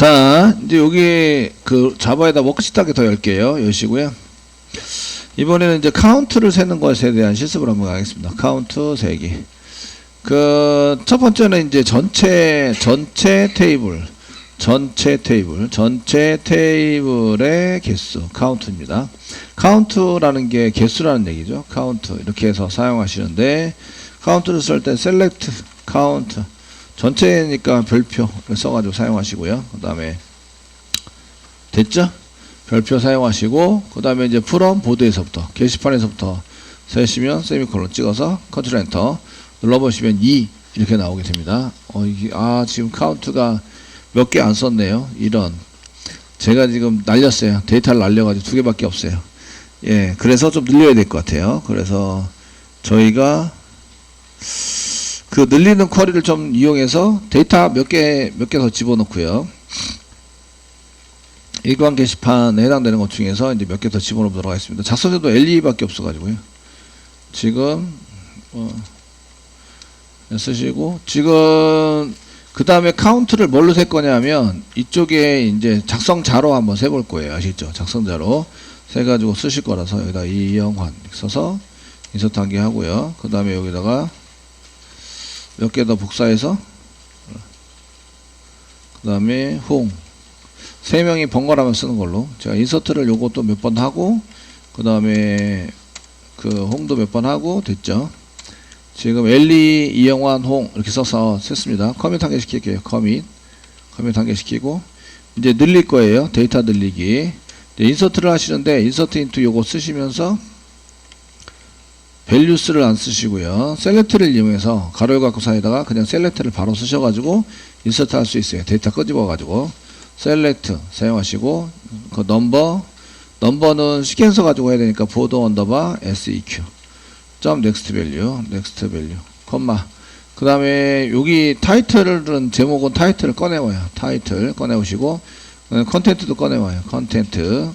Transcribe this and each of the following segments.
자, 이제 여기 그 자바에다 워크시트 하게 더 열게요. 여시고요. 이번에는 이제 카운트를 세는 것에 대한 실습을 한번 하겠습니다. 카운트 세기. 그 첫 번째는 이제 전체 테이블의 개수 카운트입니다. 카운트라는 게 개수라는 얘기죠. 카운트 이렇게 해서 사용하시는데 카운트를 쓸 때 셀렉트 카운트 전체니까 별표를 써가지고 사용하시고요. 그 다음에 됐죠? 별표 사용하시고 그 다음에 이제 프롬 보드에서부터 게시판에서부터 세시면 세미콜론 찍어서 컨트롤 엔터 눌러보시면 2 이렇게 나오게 됩니다. 지금 카운트가 몇 개 안 썼네요. 이런 제가 지금 날렸어요. 데이터를 날려가지고 2개밖에 없어요. 예, 그래서 좀 늘려야 될 것 같아요. 그래서 저희가 그 늘리는 쿼리를 좀 이용해서 데이터 몇 개 더 집어넣고요. 일관 게시판에 해당되는 것 중에서 이제 몇 개 더 집어넣도록 하겠습니다. 작성자도 LE밖에 없어가지고요. 지금 쓰시고 지금 그 다음에 카운트를 뭘로 셀 거냐면 이쪽에 이제 작성자로 한번 세볼 거예요. 아시죠? 작성자로 세가지고 쓰실 거라서 여기다 이영환 써서 인서트 한 개 하고요. 그 다음에 여기다가 몇 개 더 복사해서 그 다음에 홍 3명이 번갈아가며 쓰는 걸로 제가 인서트를 요것도 몇 번 하고 그 다음에 그 홍도 몇 번 하고 됐죠. 지금 엘리 이영환 홍 이렇게 써서 셌습니다. 커밋 한 개 시킬게요. 커밋 한 개 시키고 이제 늘릴 거예요. 데이터 늘리기 인서트를 하시는데 인서트 인투 요거 쓰시면서 밸류스를 안 쓰시고요. 셀렉트를 이용해서 가로 열고 사이에다가 그냥 셀렉트를 바로 쓰셔가지고 인서트 할 수 있어요. 데이터 끄집어가지고 셀렉트 사용하시고 그 넘버는 시퀀서 가지고 해야 되니까 보드 언더바 seq 점 넥스트 밸류 콤마 그 다음에 여기 타이틀은 제목은 타이틀을 꺼내와요. 타이틀 꺼내오시고 컨텐트도 꺼내와요. 컨텐트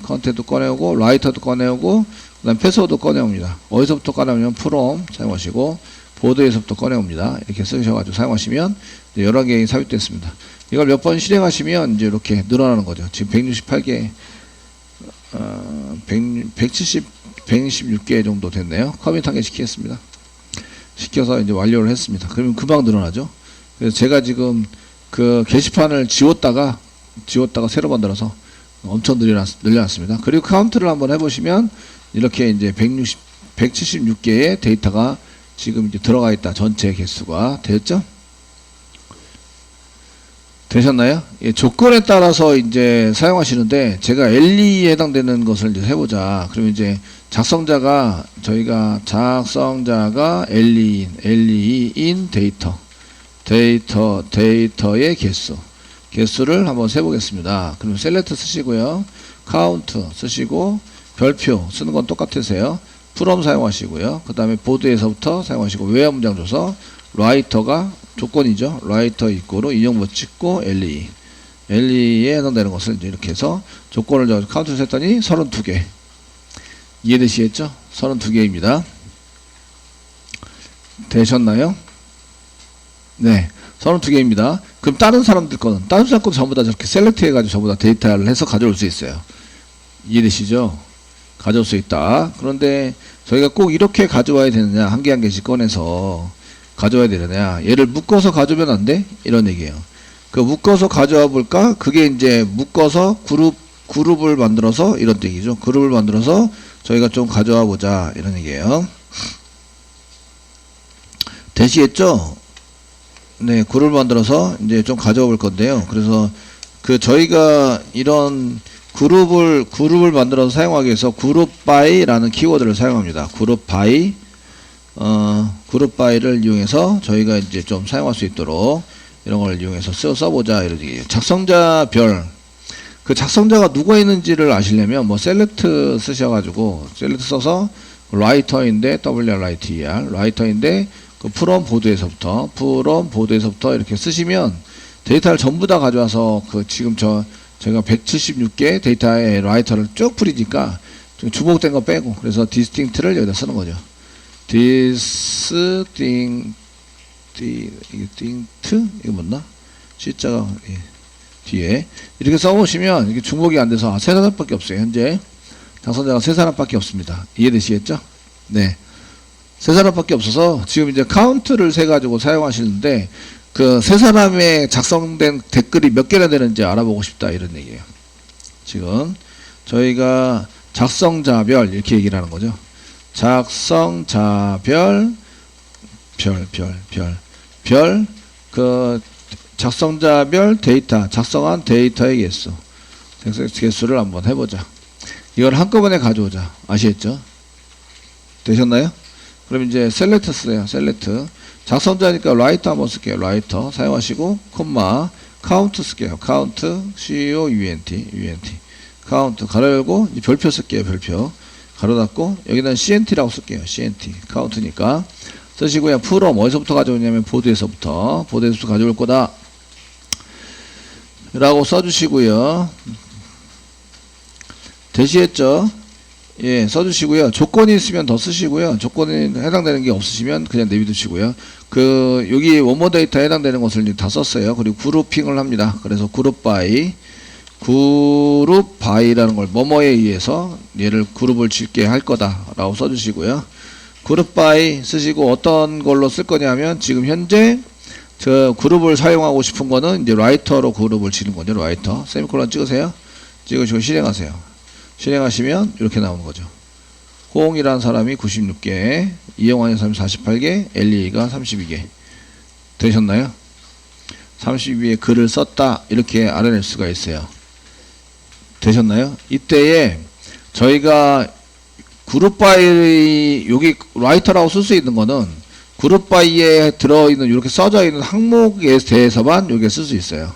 꺼내오고 라이터도 꺼내오고 그 다음 패스워드 꺼내옵니다. 어디서부터 꺼내오면 프롬 사용하시고 보드에서부터 꺼내옵니다. 이렇게 쓰셔가지고 사용하시면 여러 개가 삽입됐습니다. 이걸 몇 번 실행하시면 이제 이렇게 늘어나는 거죠. 지금 168개 126개 정도 됐네요. 커밋 한 개 시키겠습니다. 시켜서 이제 완료를 했습니다. 그러면 금방 늘어나죠. 그래서 제가 지금 그 게시판을 지웠다가 새로 만들어서 엄청 늘려놨습니다. 그리고 카운트를 한번 해보시면 이렇게 이제 176개의 데이터가 지금 이제 들어가 있다. 전체 개수가 됐죠? 되셨나요? 예, 조건에 따라서 이제 사용하시는데 제가 LE에 해당되는 것을 이제 해보자. 그러면 이제 작성자가 LE인 데이터의 개수를 한번 세보겠습니다. 그러면 셀렉트 쓰시고요. 카운트 쓰시고 별표 쓰는 건 똑같으세요. 프롬 사용하시고요. 그 다음에 보드에서부터 사용하시고 외화 문장 줘서 라이터가 조건이죠. 라이터 이꼬로 인형부 찍고 LE에 해당되는 것을 이제 이렇게 해서 조건을 카운트를 했더니 32개. 이해되시겠죠? 32개입니다. 되셨나요? 네. 32개입니다. 그럼 다른 사람 거는 전부 다 저렇게 셀렉트 해가지고 전부 다 데이터를 해서 가져올 수 있어요. 이해되시죠? 가져올 수 있다. 그런데 저희가 꼭 이렇게 가져와야 되느냐, 한 개 한 개씩 꺼내서 가져와야 되느냐, 얘를 묶어서 가져오면 안 돼? 이런 얘기예요. 그 묶어서 가져와 볼까? 그게 이제 묶어서 그룹을 만들어서 이런 얘기죠. 그룹을 만들어서 저희가 좀 가져와 보자 이런 얘기예요. 되시겠죠? 네, 그룹을 만들어서 이제 좀 가져와 볼 건데요. 그래서 그 저희가 이런 그룹을 만들어서 사용하기 위해서 그룹 바이라는 키워드를 사용합니다. 그룹 바이를 이용해서 저희가 이제 좀 사용할 수 있도록 이런 걸 이용해서 써보자 이런 얘기예요. 작성자 별, 그 작성자가 누가 있는지를 아시려면 뭐 셀렉트 쓰셔가지고 셀렉트 써서 라이터인데 라이터인데 그 프롬 보드에서부터 이렇게 쓰시면 데이터를 전부 다 가져와서 그 지금 제가 176개 데이터의 라이터를 쭉 뿌리니까 좀 주목된 거 빼고 그래서 디스팅트를 여기다 쓰는 거죠. 디스팅트 이거 맞나? C자가 뒤에 이렇게 써보시면 이게 중복이 안 돼서 세 사람밖에 없어요. 현재 작성자가 세 사람밖에 없습니다. 이해되시겠죠? 네, 세 사람밖에 없어서 지금 이제 카운트를 세 가지고 사용하시는데 그 세 사람의 작성된 댓글이 몇 개나 되는지 알아보고 싶다 이런 얘기예요. 지금 저희가 작성자별 이렇게 얘기를 하는 거죠. 작성자별 별 그 작성자별 데이터 작성한 데이터의 개수를 한번 해보자. 이걸 한꺼번에 가져오자. 아시겠죠? 되셨나요? 그럼 이제 셀렉트 쓰세요. 셀렉트 작성자니까 라이터 한번 쓸게요. 라이터 사용하시고 콤마 카운트 쓸게요. 카운트 count 카운트 가로 열고 별표 쓸게요. 별표 가로 닫고 여기다 CNT라고 쓸게요. CNT 카운트니까 쓰시고요. from 어디서부터 가져오냐면 보드에서부터 가져올 거다 라고 써주시고요. 되시겠죠? 예, 써주시고요. 조건이 있으면 더 쓰시고요. 조건이 해당되는 게 없으시면 그냥 내비두시고요. 그 여기 원모 데이터에 해당되는 것을 이제 다 썼어요. 그리고 그룹핑을 합니다. 그래서 그룹 바이라는 걸 뭐뭐에 의해서 얘를 그룹을 짓게 할 거다라고 써주시고요. 그룹 바이 쓰시고 어떤 걸로 쓸 거냐면 지금 현재 저 그룹을 사용하고 싶은 거는 이제 라이터로 그룹을 지는 거죠. 라이터 세미콜론 찍으세요. 찍으시고 실행하세요. 실행하시면 이렇게 나오는 거죠. 호옹이라는 사람이 96개, 이영환이라는 사람이 48개, 엘리가 32개. 되셨나요? 32개의 글을 썼다. 이렇게 알아낼 수가 있어요. 되셨나요? 이때에 저희가 그룹 바이, 여기 라이터라고 쓸 수 있는 거는 그룹 바이에 들어있는, 이렇게 써져 있는 항목에 대해서만 여기에 쓸 수 있어요.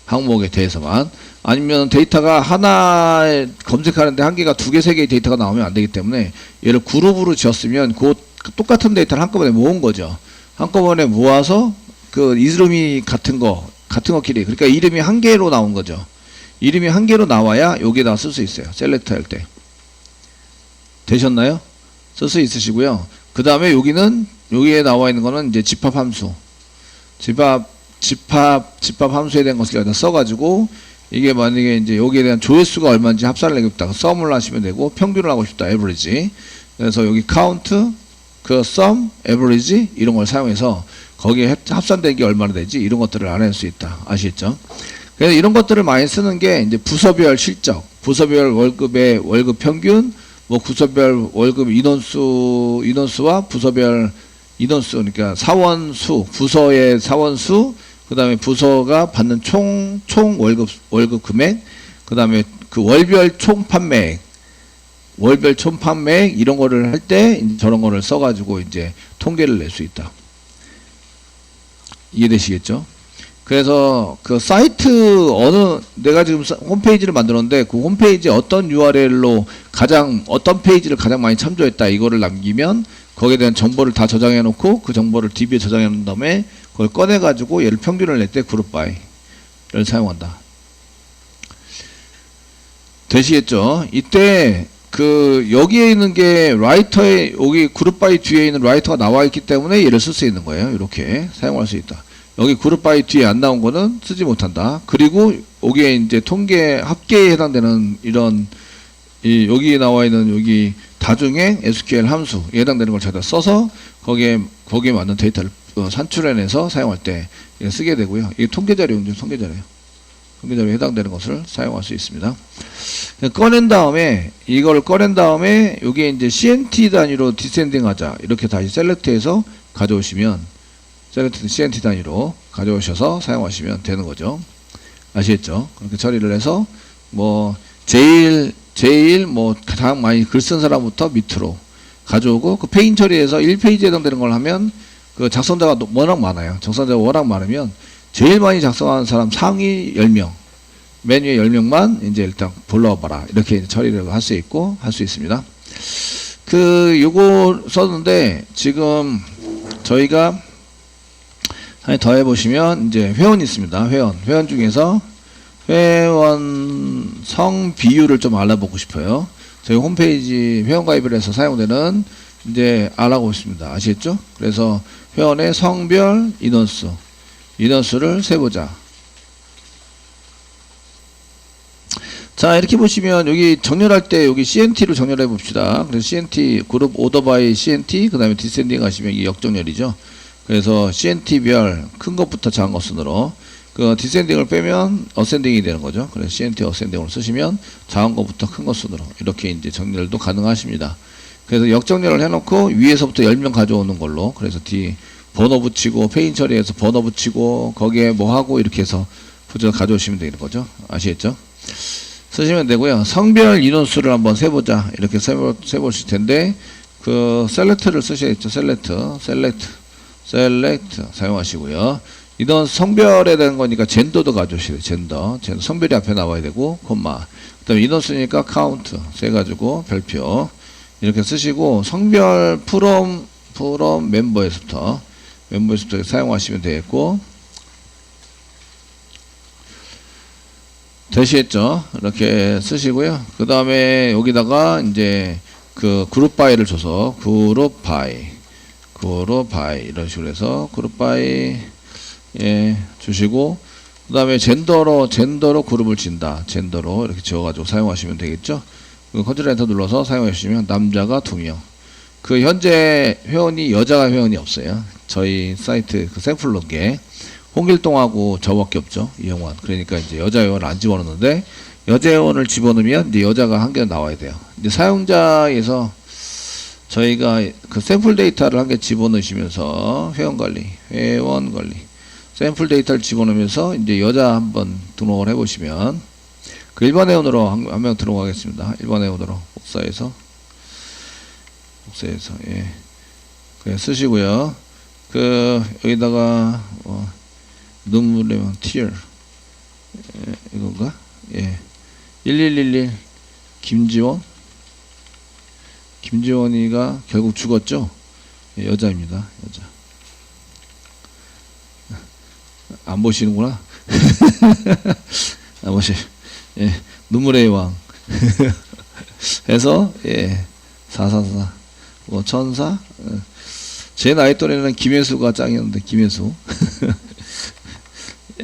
항목에 대해서만. 아니면 데이터가 하나 검색하는데 한 개가 두 개, 세 개의 데이터가 나오면 안 되기 때문에 얘를 그룹으로 지었으면 그 똑같은 데이터를 한꺼번에 모은 거죠. 한꺼번에 모아서 그 이름이 같은 거끼리. 그러니까 이름이 한 개로 나온 거죠. 이름이 한 개로 나와야 여기에다 쓸 수 있어요. 셀렉트 할 때. 되셨나요? 쓸 수 있으시고요. 그 다음에 여기에 나와 있는 거는 이제 집합 함수. 집합 함수에 대한 것을 여기다 써가지고 이게 만약에 이제 여기에 대한 조회수가 얼마인지 합산을 내고 싶다. 썸을 하시면 되고 평균을 하고 싶다. 에버리지. 그래서 여기 카운트, 그 썸, 에버리지 이런 걸 사용해서 거기에 합산된 게 얼마나 되지 이런 것들을 알아낼 수 있다. 아시겠죠? 그래서 이런 것들을 많이 쓰는 게 이제 부서별 실적, 부서별 월급의 월급 평균, 뭐 부서별 월급 인원수와 부서별 인원수, 그러니까 사원수, 부서의 사원수, 그 다음에 부서가 받는 총 월급 금액, 그 다음에 그 월별 총 판매액, 이런 거를 할 때 저런 거를 써가지고 이제 통계를 낼 수 있다. 이해되시겠죠? 그래서 그 사이트 내가 지금 홈페이지를 만들었는데 그 홈페이지에 어떤 URL로 어떤 페이지를 가장 많이 참조했다 이거를 남기면 거기에 대한 정보를 다 저장해 놓고 그 정보를 DB에 저장해 놓은 다음에 그걸 꺼내 가지고 얘를 평균을 낼 때 그룹 바이를 사용한다. 되시겠죠? 이때 그 여기에 있는 게 라이터에 여기 그룹 바이 뒤에 있는 라이터가 나와 있기 때문에 얘를 쓸 수 있는 거예요. 이렇게 사용할 수 있다. 여기 그룹 바이 뒤에 안 나온 거는 쓰지 못한다. 그리고 여기에 이제 통계 합계에 해당되는 이런 여기에 나와 있는 여기 다중행 SQL 함수에 해당되는 걸 저희가 써서 거기에 맞는 데이터를 산출해내서 사용할 때 쓰게 되고요. 이게 통계자료인데 통계자료에 해당되는 것을 사용할 수 있습니다. 이걸 꺼낸 다음에 여기에 이제 CNT 단위로 디센딩 하자. 이렇게 다시 셀렉트해서 가져오시면 CNT 단위로 가져오셔서 사용하시면 되는 거죠. 아시겠죠? 그렇게 처리를 해서 뭐 제일 뭐 가장 많이 글 쓴 사람부터 밑으로 가져오고 그 페인 처리해서 1페이지에 해당되는 걸 하면 그 작성자가 워낙 많아요. 작성자가 워낙 많으면 제일 많이 작성하는 사람 상위 10명, 맨 위에 10명만 이제 일단 불러와봐라. 이렇게 처리를 할 수 있고 할 수 있습니다. 요거 썼는데 지금 저희가 더 해보시면 이제 회원이 있습니다. 회원 중에서 회원 성 비율을 좀 알아보고 싶어요. 저희 홈페이지 회원 가입을 해서 사용되는 이제 알아보고 있습니다. 아시겠죠? 그래서 회원의 성별 인원수를 세보자. 자, 이렇게 보시면 여기 정렬할 때 여기 CNT로 정렬해 봅시다. 그래서 CNT 그룹 오더 바이 CNT 그다음에 디센딩 하시면 이게 역정렬이죠. 그래서 CNT별 큰 것부터 작은 것 순으로 그 디센딩을 빼면 어센딩이 되는 거죠. 그래서 CNT 어센딩으로 쓰시면 작은 것부터 큰 것 순으로 이렇게 이제 정렬도 가능하십니다. 그래서 역정렬을 해놓고 위에서부터 10명 가져오는 걸로 그래서 뒤 번호 붙이고 페인 처리해서 번호 붙이고 거기에 뭐 하고 이렇게 해서 부저 가져오시면 되는 거죠. 아시겠죠? 쓰시면 되고요. 성별 인원수를 한번 세보자. 이렇게 세보실 텐데, 그, 셀렉트를 쓰셔야겠죠. 셀렉트 사용하시고요. 이런 성별에 대한 거니까 젠더도 가져오시래요. 젠더. 성별이 앞에 나와야 되고, 콤마. 그 다음에 인원수니까 카운트. 세가지고 별표. 이렇게 쓰시고, 성별 프롬 멤버에서부터 사용하시면 되겠고, 되시겠죠? 이렇게 쓰시고요. 그 다음에 여기다가 이제 그 그룹 바이를 줘서 그룹 바이 이런 식으로 해서 그룹 바이 예 주시고 그 다음에 젠더로 그룹을 진다. 젠더로 이렇게 지어가지고 사용하시면 되겠죠? 그 컨트롤 엔터 눌러서 사용해 주시면 남자가 2명. 그 현재 회원이 여자가 회원이 없어요. 저희 사이트 그 샘플 놓은 게 홍길동하고 저밖에 없죠. 이영환. 그러니까 이제 여자 회원을 안 집어넣는데 여자 회원을 집어넣으면 이제 여자가 한 개 나와야 돼요. 이제 사용자에서 저희가 그 샘플 데이터를 한 개 집어넣으시면서 회원 관리 샘플 데이터를 집어넣으면서 이제 여자 한번 등록을 해보시면 그 일반 회원으로 한 명 등록하겠습니다. 일반 회원으로 복사해서 예. 그냥 쓰시고요. 그 여기다가 눈물의 왕 티어 이건가? 예. 1111 김지원이가 결국 죽었죠? 예, 여자입니다. 여자. 안 보시는구나. 안 보시. 예. 눈물의 왕. 해서 예. 444 뭐 천사. 제 나이 또래는 김혜수가 짱이었는데 김혜수.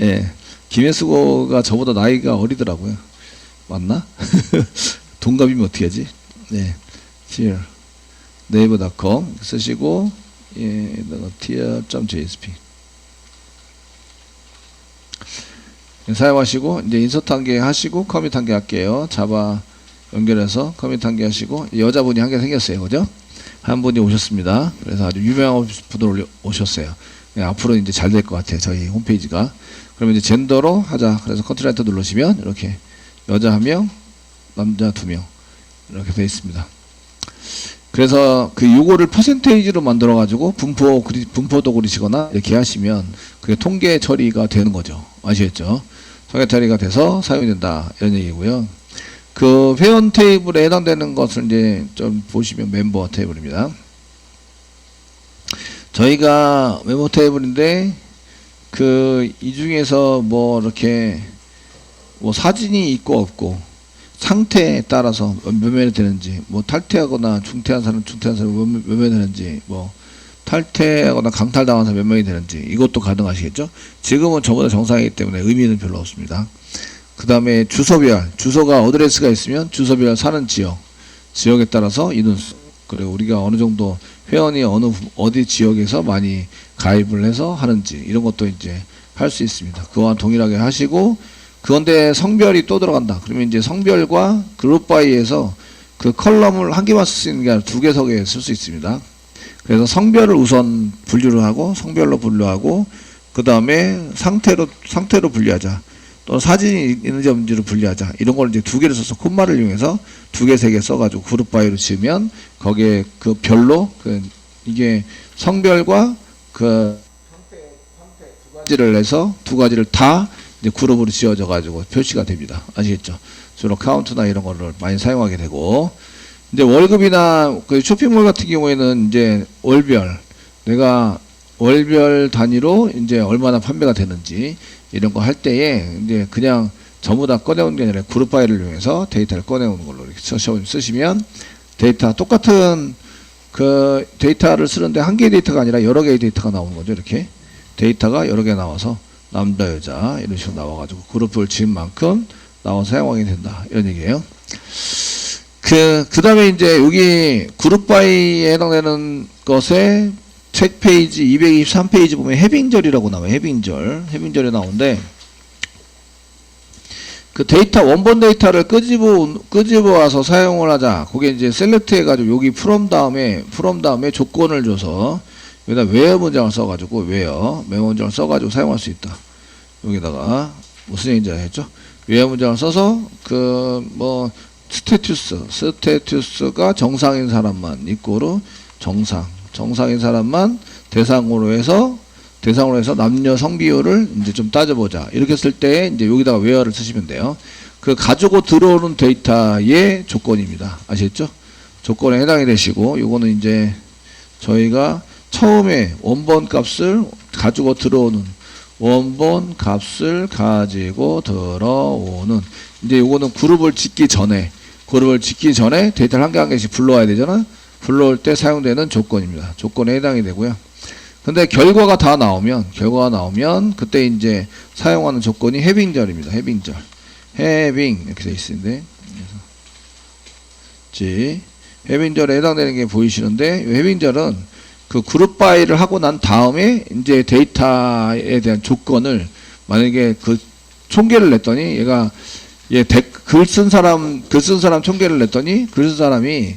예, 김혜수가 저보다 나이가 어리더라고요. 맞나? 동갑이면 어떻게 하지? 네, tier naver.com 쓰시고 예, tier.jsp 사용하시고 이제 인서트 한 개 하시고 커밋 한 개 할게요. 자바 연결해서 커밋 한 개 하시고 여자분이 한 개 생겼어요, 그죠? 한 분이 오셨습니다. 그래서 아주 유명한 분들 오셨어요. 예, 앞으로 이제 잘 될 것 같아요. 저희 홈페이지가. 그러면 이제 젠더로 하자. 그래서 컨트롤 엔터 누르시면 이렇게 여자 1명, 남자 2명 이렇게 되어 있습니다. 그래서 그 요거를 퍼센테이지로 만들어 가지고 분포도 그리시거나 이렇게 하시면 그게 통계 처리가 되는 거죠. 아시겠죠? 통계 처리가 돼서 사용이 된다. 이런 얘기고요. 그 회원 테이블에 해당되는 것을 이제 좀 보시면 멤버 테이블입니다. 저희가 멤버 테이블인데 그 이 중에서 뭐 이렇게 뭐 사진이 있고 없고 상태에 따라서 몇 명이 되는지 뭐 탈퇴하거나 중퇴한 사람 몇 명이 되는지 뭐 탈퇴하거나 강탈당한 사람 몇 명이 되는지 이것도 가능하시겠죠? 지금은 저보다 정상이기 때문에 의미는 별로 없습니다. 그 다음에 주소가 어드레스가 있으면 주소별 사는 지역에 따라서 인원수 그리고 우리가 어느 정도 회원이 어디 지역에서 많이 가입을 해서 하는지 이런 것도 이제 할 수 있습니다. 그와 동일하게 하시고 그런데 성별이 또 들어간다. 그러면 이제 성별과 그룹 바이에서 그 컬럼을 한 개만 쓸 수 있는 게 아니라 2개, 3개 쓸 수 있습니다. 그래서 성별을 우선 분류를 하고 성별로 분류하고 그 다음에 상태로 분류하자. 또는 사진이 있는지 없는지를 분류하자. 이런 걸 이제 2개를 써서 콤마를 이용해서 2개, 3개 써가지고 그룹 바이로 지으면 거기에 그 별로 이게 성별과 그 상태 2가지를 내서 2가지를 다 이제 그룹으로 지어져 가지고 표시가 됩니다. 아시겠죠? 주로 카운트나 이런 거를 많이 사용하게 되고 이제 월급이나 그 쇼핑몰 같은 경우에는 이제 내가 월별 단위로 이제 얼마나 판매가 되는지 이런 거 할 때에 이제 그냥 전부 다 꺼내오는 게 아니라 그룹 파일을 이용해서 데이터를 꺼내오는 걸로 이렇게 쓰시면 데이터 똑같은 그 데이터를 쓰는데 한 개의 데이터가 아니라 여러 개의 데이터가 나오는 거죠. 이렇게 데이터가 여러 개 나와서 남자 여자 이런 식으로 나와가지고 그룹을 지은 만큼 나와서 사용하게 된다. 이런 얘기예요. 그 다음에 이제 여기 그룹 바이에 해당되는 것에 책 페이지 223페이지 보면 해빙절이라고 나와요. 해빙절이 나오는데, 그 데이터, 원본 데이터를 끄집어 와서 사용을 하자. 그게 이제 셀렉트 해가지고 여기 from 다음에 조건을 줘서 여기다 where 문장을 써가지고 where 문장을 써가지고 사용할 수 있다. 여기다가 무슨 얘기인지 알겠죠? where 문장을 써서 스테투스가 정상인 사람만 이꼬르 정상인 사람만 대상으로 해서 남녀 성비율을 이제 좀 따져보자. 이렇게 쓸 때 이제 여기다가 where를 쓰시면 돼요. 그 가지고 들어오는 데이터의 조건입니다. 아시겠죠? 조건에 해당이 되시고, 요거는 이제 저희가 처음에 원본 값을 가지고 들어오는 이제 요거는 그룹을 짓기 전에 데이터를 한 개씩 불러와야 되잖아. 불러올 때 사용되는 조건입니다. 조건에 해당이 되고요. 근데 결과가 나오면 그때 이제 사용하는 조건이 해빙절입니다. 해빙 이렇게 돼 있는데, 해빙절에 해당되는 게 보이시는데, 해빙절은 그 그룹 바이를 하고 난 다음에 이제 데이터에 대한 조건을, 만약에 그 총계를 냈더니 글 쓴 사람 총계를 냈더니 글 쓴 사람이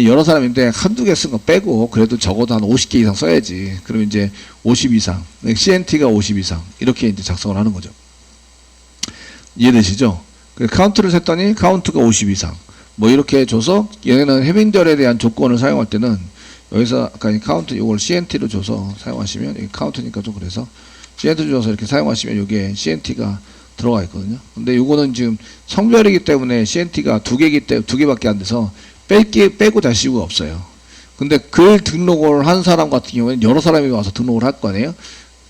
여러 사람인데 한두 개 쓴 거 빼고 그래도 적어도 한 50개 이상 써야지. 그럼 이제 50 이상, CNT가 50 이상 이렇게 이제 작성을 하는 거죠. 이해되시죠? 카운트를 셌더니 카운트가 50 이상 뭐 이렇게 줘서, 얘네는 해빙절에 대한 조건을 사용할 때는 여기서 아까 카운트 이걸 CNT로 줘서 사용하시면, 이게 카운트니까 좀 그래서 CNT로 줘서 이렇게 사용하시면 이게 CNT가 들어가 있거든요. 근데 이거는 지금 성별이기 때문에 CNT가 두 개밖에 안 돼서 빼고 다시 이유가 없어요. 근데 글 등록을 한 사람 같은 경우에는 여러 사람이 와서 등록을 할 거 아니에요?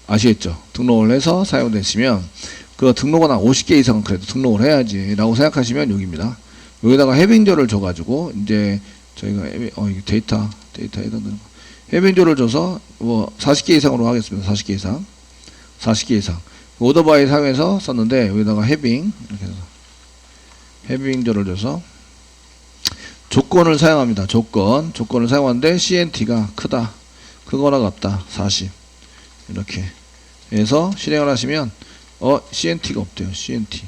아시겠죠? 등록을 해서 사용되시면 그 등록은 한 50개 이상은 그래도 등록을 해야지 라고 생각하시면 여기입니다. 여기다가 해빙절을 줘가지고 이제 저희가 이게 데이터 해당되는 거 해빙절을 줘서 40개 이상으로 하겠습니다. 40개 이상 오더바이 사용해서 썼는데, 여기다가 해빙 이렇게 해서 해빙절을 줘서 조건을 사용합니다. 조건을 사용하는데 CNT가 크거나 같다 40 이렇게 해서 실행을 하시면 CNT가 없대요. CNT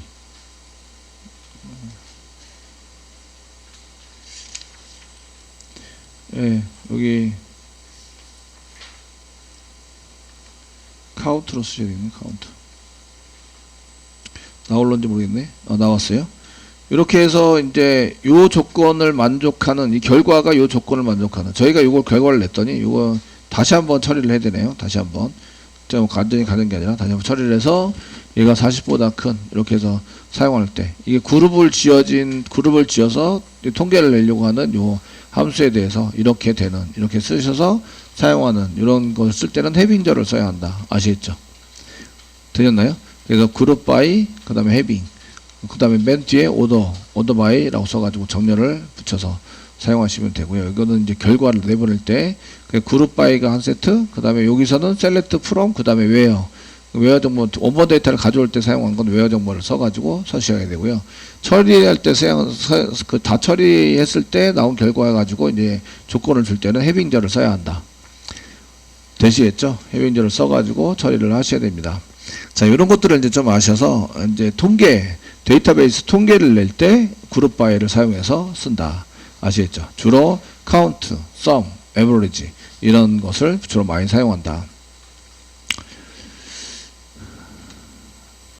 여기 카운트로 쓰셔야 되겠네. 카운트 나올런지 모르겠네. 나왔어요. 이렇게 해서 이제 요 조건을 만족하는, 이 결과가 요 조건을 만족하는, 저희가 요걸 결과를 냈더니 요거 다시 한번 처리를 해야 되네요. 다시 한번 좀 완전히 가는 게 아니라 다시 한번 처리를 해서 얘가 40보다 큰, 이렇게 해서 사용할 때 이게 그룹을 지어서 통계를 내려고 하는 요 함수에 대해서 이렇게 쓰셔서 사용하는 이런 걸 쓸 때는 해빙절을 써야 한다. 아시겠죠? 되셨나요? 그래서 그룹 바이, 그 다음에 해빙, 그 다음에 맨 뒤에 오더 바이라고 써가지고 정렬을 붙여서 사용하시면 되고요. 이거는 이제 결과를 내보낼 때 그룹 바이가 한 세트, 그 다음에 여기서는 셀렉트 프롬, 그 다음에 웨어 정보, 원본 데이터를 가져올 때 사용한 건 웨어 정보를 써가지고 서식하게 되고요. 처리할 때 다 처리했을 때 나온 결과 가지고 이제 조건을 줄 때는 해빙절을 써야 한다. 되시겠죠? 해빙절을 써가지고 처리를 하셔야 됩니다. 자, 이런 것들을 이제 좀 아셔서 이제 데이터베이스 통계를 낼 때 그룹 바이를 사용해서 쓴다. 아시겠죠? 주로 카운트, 썸, 에버리지 이런 것을 주로 많이 사용한다.